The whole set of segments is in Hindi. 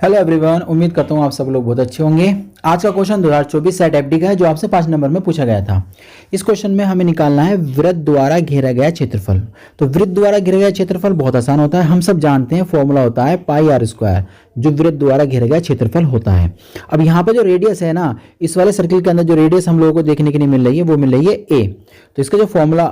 हेलो एवरीवन, उम्मीद करता हूँ आप सब लोग बहुत अच्छे होंगे। आज का क्वेश्चन 2024 सेट एफडी का है जो आपसे 5 नंबर में पूछा गया था। इस क्वेश्चन में हमें निकालना है वृत्त द्वारा घेरा गया क्षेत्रफल। तो वृत्त द्वारा घेरा गया क्षेत्रफल बहुत आसान होता है, हम सब जानते हैं, फॉर्मूला होता है पाई आर स्क्वायर, जो वृत्त द्वारा घेरा गया क्षेत्रफल होता है। अब यहाँ पर जो रेडियस है ना, इस वाले सर्किल के अंदर जो रेडियस हम लोगों को देखने के लिए मिल रही है वो मिल रही है ए। तो इसका जो फॉर्मूला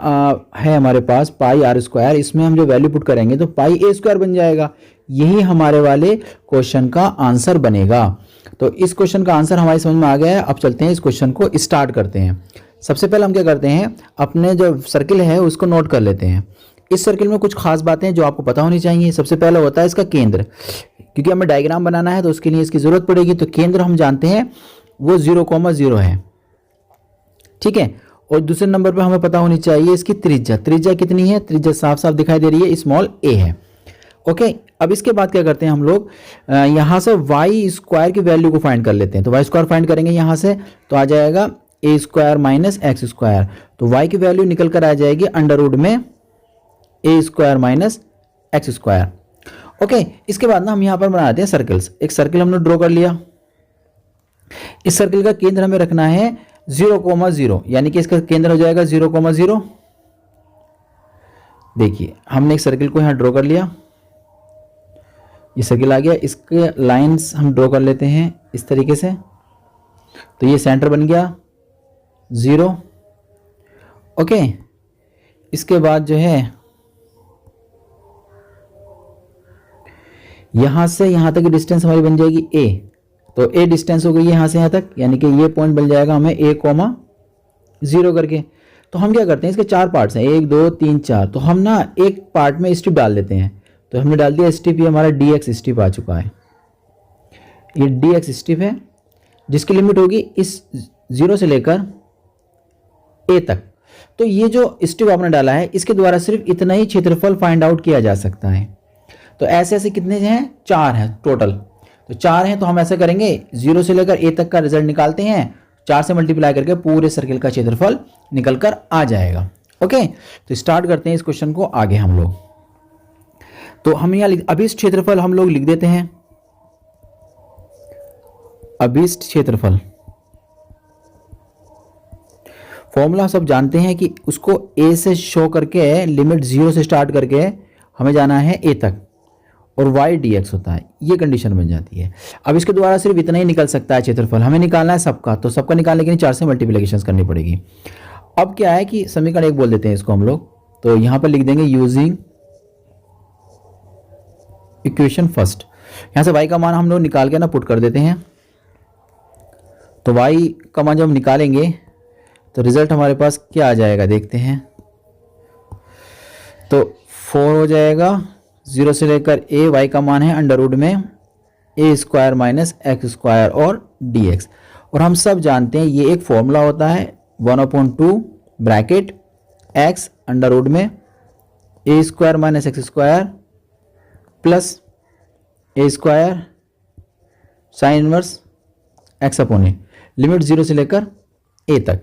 है हमारे पास पाई आर स्क्वायर, इसमें हम जो वैल्यू पुट करेंगे तो पाई ए स्क्वायर बन जाएगा। यही हमारे वाले क्वेश्चन का आंसर बनेगा। तो इस क्वेश्चन का आंसर हमारी समझ में आ गया है। अब चलते हैं इस क्वेश्चन को स्टार्ट करते हैं। सबसे पहले हम क्या करते हैं, अपने जो सर्किल है उसको नोट कर लेते हैं। इस सर्किल में कुछ खास बातें जो आपको पता होनी चाहिए। सबसे पहले होता है इसका केंद्र, क्योंकि हमें डायग्राम बनाना है तो उसके लिए इसकी जरूरत पड़ेगी। तो केंद्र हम जानते हैं वो 0,0 है, ठीक है। और दूसरे नंबर पर हमें पता होनी चाहिए इसकी त्रिज्या। त्रिज्या कितनी है, त्रिज्या साफ साफ दिखाई दे रही है, स्मॉल ए है। ओके, अब इसके बाद क्या करते हैं हम लोग, यहां से वाई स्क्वायर की वैल्यू को फाइंड कर लेते हैं। तो वाई स्क्वायर फाइंड करेंगे यहां से, तो आ जाएगा a square minus x square. तो वाई की वैल्यू निकल कर आ जाएगी अंडर रूट में a square minus x square. Okay, इसके बाद ना हम यहां पर बनाते हैं सर्कल्स। एक सर्किल हमने ड्रॉ कर लिया। इस सर्किल का केंद्र हमें रखना है 0,0, यानी कि इसका केंद्र हो जाएगा 0,0। देखिए, हमने एक सर्किल को यहां ड्रॉ कर लिया, ये सर्किल आ गया। इसके लाइंस हम ड्रॉ कर लेते हैं इस तरीके से। तो ये सेंटर बन गया 0। ओके, इसके बाद जो है यहां से यहां तक की डिस्टेंस हमारी बन जाएगी a। तो a डिस्टेंस हो गई है यहां से यहां तक, यानी कि ये पॉइंट बन जाएगा हमें a,0 करके। तो हम क्या करते हैं, इसके 4 पार्ट्स हैं, 1 2 3 4। तो हम ना एक पार्ट में स्ट्रिप डाल देते हैं। तो हमने डाल दिया स्ट्रिप, ये हमारा dx स्ट्रिप आ चुका है। ये dx स्ट्रिप है जिसकी लिमिट होगी इस 0 से लेकर a तक। तो ये जो स्ट्रिप आपने डाला है इसके द्वारा सिर्फ इतना ही क्षेत्रफल फाइंड आउट किया जा सकता है। तो ऐसे ऐसे कितने हैं, 4 हैं टोटल। तो 4 हैं, तो हम ऐसा करेंगे 0 से लेकर a तक का रिजल्ट निकालते हैं, 4 से मल्टीप्लाई करके पूरे सर्किल का क्षेत्रफल निकल कर आ जाएगा। ओके, तो स्टार्ट करते हैं इस क्वेश्चन को आगे हम लोग। तो हम यहाँ अभिष्ट क्षेत्रफल हम लोग लिख देते हैं। अभिष्ट क्षेत्रफल फॉर्मूला सब जानते हैं कि उसको a से शो करके, लिमिट 0 से स्टार्ट करके हमें जाना है a तक, और y dx होता है, ये कंडीशन बन जाती है। अब इसके द्वारा सिर्फ इतना ही निकल सकता है क्षेत्रफल, हमें निकालना है सबका। तो सबका निकालने के लिए 4 से मल्टीप्लिकेशन करनी पड़ेगी। अब क्या है कि समीकरण 1 बोल देते हैं इसको हम लोग। तो यहां पर लिख देंगे यूजिंग इक्वेशन फर्स्ट। यहां से y का मान हम लोग निकाल के ना पुट कर देते हैं। तो y का मान जब हम निकालेंगे तो रिजल्ट हमारे पास क्या आ जाएगा, देखते हैं। तो 4 हो जाएगा, 0 से लेकर a, y का मान है अंडर रूट में a square minus x square और dx। और हम सब जानते हैं ये एक फॉर्मूला होता है 1/2 ब्रैकेट x अंडर रूट में a square minus x square plus a square sine inverse x upon a, limit 0 से लेकर a तक।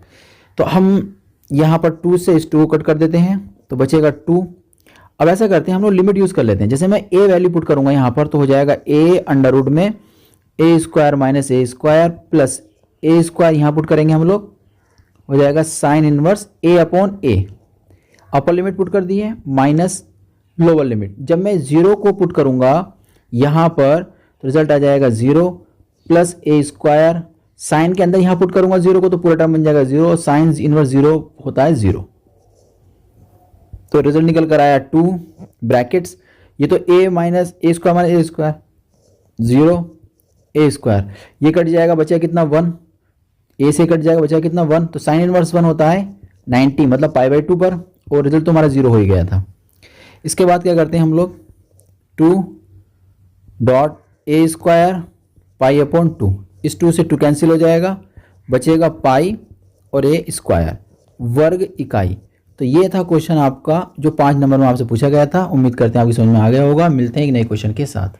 तो हम यहाँ पर 2 से इस 2 कट कर देते हैं, तो बचेगा 2। अब ऐसा करते हैं हम लोग लिमिट यूज़ कर लेते हैं। जैसे मैं a वैल्यू पुट करूँगा यहाँ पर, तो हो जाएगा a अंडर रूट में a square minus A square plus a square, यहाँ पुट करेंगे हम लोग, हो जाएगा sine inverse a upon A. Upper limit put कर दी है माइनस लोअर लिमिट। जब मैं 0 को पुट करूंगा यहां पर तो रिजल्ट आ जाएगा 0 प्लस ए स्क्वायर, साइन के अंदर यहां पुट करूंगा 0 को तो पूरा टर्म बन जाएगा 0, साइन इनवर्स 0 होता है 0। तो रिजल्ट निकल कर आया 2 ब्रैकेट्स, ये तो a minus A square minus A square 0 A square, ये कट जाएगा, बचा कितना 1, a से कट जाएगा, बचा कितना 1। तो साइन इनवर्स 1 होता है 90, मतलब π/2 पर, और रिजल्ट तो हमारा 0 हो ही गया था। इसके बाद क्या करते हैं हम लोग, 2 dot A square pi upon 2, इस 2 से 2 कैंसिल हो जाएगा, बचेगा पाई और ए स्क्वायर वर्ग इकाई। तो ये था क्वेश्चन आपका जो 5 नंबर में आपसे पूछा गया था। उम्मीद करते हैं आपकी समझ में आ गया होगा। मिलते हैं एक नए क्वेश्चन के साथ।